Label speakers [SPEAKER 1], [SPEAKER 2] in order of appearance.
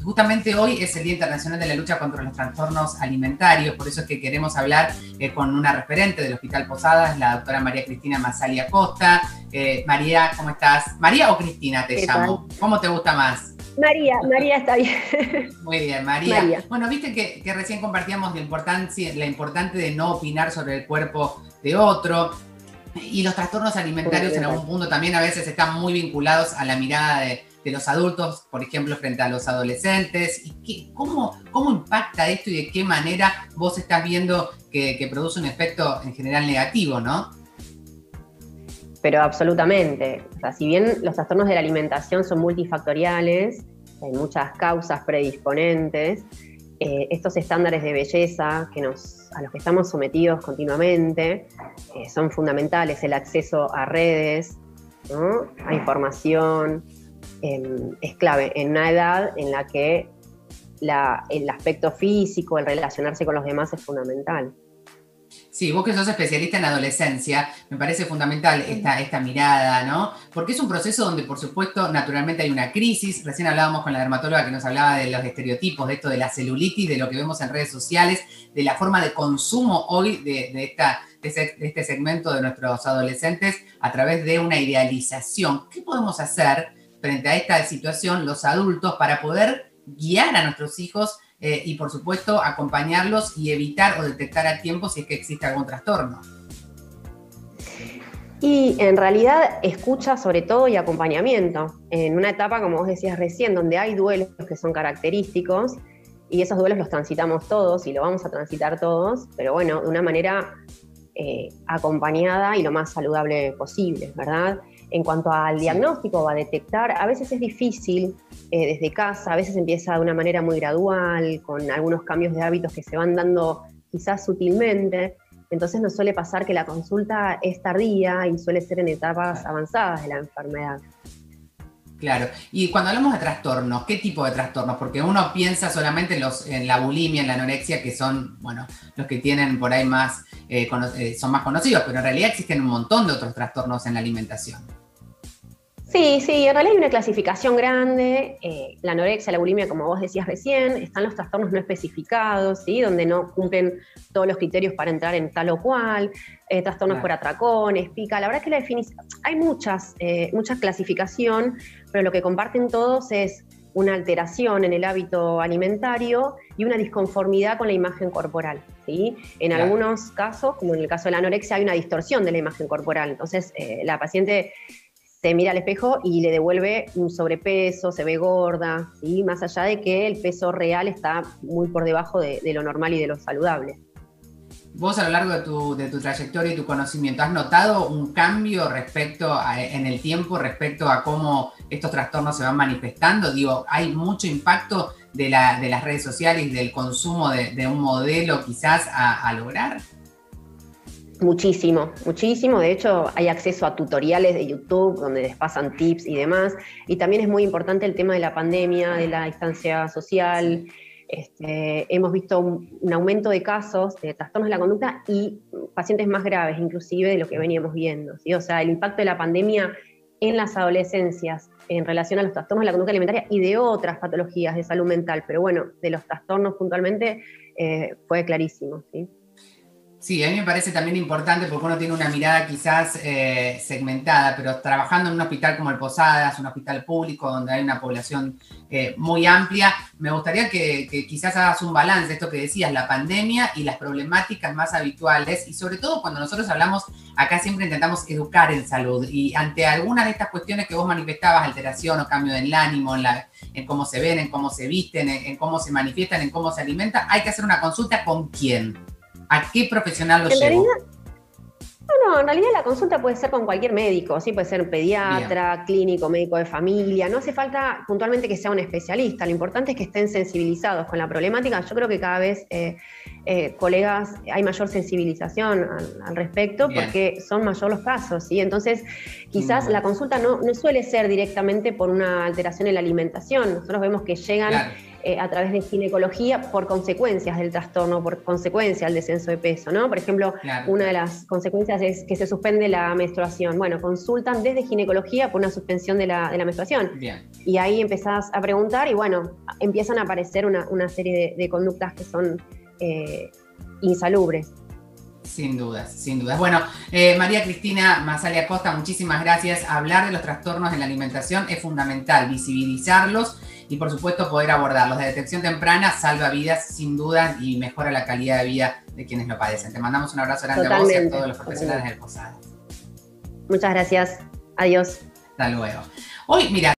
[SPEAKER 1] justamente hoy es el Día Internacional de la Lucha contra los Trastornos Alimentarios, por eso es que queremos hablar con una referente del Hospital Posadas, la doctora María Cristina Mazzali Acosta. María, ¿cómo estás? ¿María o Cristina te llamo?
[SPEAKER 2] Tal?
[SPEAKER 1] ¿Cómo te gusta más?
[SPEAKER 2] María está bien.
[SPEAKER 1] Muy bien, María.
[SPEAKER 2] María.
[SPEAKER 1] Bueno, viste que recién compartíamos la importante de no opinar sobre el cuerpo de otro. Y los trastornos alimentarios en algún punto también a veces están muy vinculados a la mirada de los adultos, por ejemplo, frente a los adolescentes. ¿Y cómo impacta esto y de qué manera vos estás viendo que produce un efecto en general negativo, ¿no?
[SPEAKER 2] Pero absolutamente. O sea, si bien los trastornos de la alimentación son multifactoriales, hay muchas causas predisponentes, estos estándares de belleza a los que estamos sometidos continuamente son fundamentales. El acceso a redes, ¿no?, a información, es clave en una edad en la que el aspecto físico, el relacionarse con los demás es fundamental.
[SPEAKER 1] Sí, vos que sos especialista en adolescencia, me parece fundamental esta mirada, ¿no? Porque es un proceso donde, por supuesto, naturalmente hay una crisis. Recién hablábamos con la dermatóloga que nos hablaba de los estereotipos, de esto de la celulitis, de lo que vemos en redes sociales, de la forma de consumo hoy de este segmento de nuestros adolescentes a través de una idealización. ¿Qué podemos hacer frente a esta situación los adultos para poder guiar a nuestros hijos y, por supuesto, acompañarlos y evitar o detectar a tiempo si es que existe algún trastorno?
[SPEAKER 2] Y en realidad escucha sobre todo y acompañamiento. En una etapa, como vos decías recién, donde hay duelos que son característicos, y esos duelos los transitamos todos y lo vamos a transitar todos, pero bueno, de una manera acompañada y lo más saludable posible, ¿verdad? En cuanto al diagnóstico o a detectar, a veces es difícil desde casa, a veces empieza de una manera muy gradual, con algunos cambios de hábitos que se van dando quizás sutilmente. Entonces nos suele pasar que la consulta es tardía y suele ser en etapas avanzadas de la enfermedad.
[SPEAKER 1] Claro. Y cuando hablamos de trastornos, ¿qué tipo de trastornos? Porque uno piensa solamente en la bulimia, en la anorexia, que son, bueno, los que tienen por ahí más, son más conocidos, pero en realidad existen un montón de otros trastornos en la alimentación.
[SPEAKER 2] Sí, en realidad hay una clasificación grande. La anorexia, la bulimia, como vos decías recién, están los trastornos no especificados, ¿sí?, donde no cumplen todos los criterios para entrar en tal o cual, trastornos por atracones, pica. La verdad es que la definición, hay mucha clasificación, pero lo que comparten todos es una alteración en el hábito alimentario y una disconformidad con la imagen corporal, ¿sí? En algunos casos, como en el caso de la anorexia, hay una distorsión de la imagen corporal. Entonces, la paciente se mira al espejo y le devuelve un sobrepeso, se ve gorda, ¿sí?, más allá de que el peso real está muy por debajo de lo normal y de lo saludable.
[SPEAKER 1] Vos, a lo largo de tu trayectoria y tu conocimiento, ¿has notado un cambio en el tiempo respecto a cómo estos trastornos se van manifestando? Digo, ¿hay mucho impacto de las redes sociales y del consumo de un modelo quizás a lograr?
[SPEAKER 2] Muchísimo. De hecho, hay acceso a tutoriales de YouTube donde les pasan tips y demás. Y también es muy importante el tema de la pandemia, de la distancia social. Hemos visto un aumento de casos de trastornos de la conducta y pacientes más graves, inclusive, de lo que veníamos viendo, ¿sí? O sea, el impacto de la pandemia en las adolescencias en relación a los trastornos de la conducta alimentaria y de otras patologías de salud mental, pero bueno, de los trastornos puntualmente fue clarísimo, ¿sí?
[SPEAKER 1] Sí, a mí me parece también importante porque uno tiene una mirada quizás segmentada, pero trabajando en un hospital como el Posadas, un hospital público donde hay una población muy amplia, me gustaría que quizás hagas un balance de esto que decías, la pandemia y las problemáticas más habituales, y sobre todo cuando nosotros hablamos, acá siempre intentamos educar en salud, y ante algunas de estas cuestiones que vos manifestabas, alteración o cambio del ánimo, en cómo se ven, en cómo se visten, en cómo se manifiestan, en cómo se alimentan, hay que hacer una consulta ¿con quién? ¿A qué profesional lo llevo?
[SPEAKER 2] En realidad la consulta puede ser con cualquier médico, ¿sí? Puede ser pediatra, clínico, médico de familia. No hace falta puntualmente que sea un especialista. Lo importante es que estén sensibilizados con la problemática. Yo creo que cada vez, colegas, hay mayor sensibilización al respecto. Bien. Porque son mayor los casos, ¿sí? Entonces, quizás la consulta no suele ser directamente por una alteración en la alimentación. Nosotros vemos que llegan a través de ginecología por consecuencias del trastorno, por consecuencia del descenso de peso, ¿no? Por ejemplo,
[SPEAKER 1] Claro.
[SPEAKER 2] una de las consecuencias es que se suspende la menstruación. Bueno, consultan desde ginecología por una suspensión de la menstruación.
[SPEAKER 1] Bien.
[SPEAKER 2] Y ahí empezás a preguntar y bueno, empiezan a aparecer una serie de conductas que son insalubres.
[SPEAKER 1] Sin dudas, sin dudas. Bueno, María Cristina Massalia Costa, muchísimas gracias. Hablar de los trastornos en la alimentación es fundamental, visibilizarlos y por supuesto poder abordarlos. La detección temprana salva vidas sin duda y mejora la calidad de vida de quienes lo padecen. Te mandamos un abrazo grande a vos y a todos los profesionales del Posadas.
[SPEAKER 2] Muchas gracias. Adiós.
[SPEAKER 1] Hasta luego. Hoy, mira.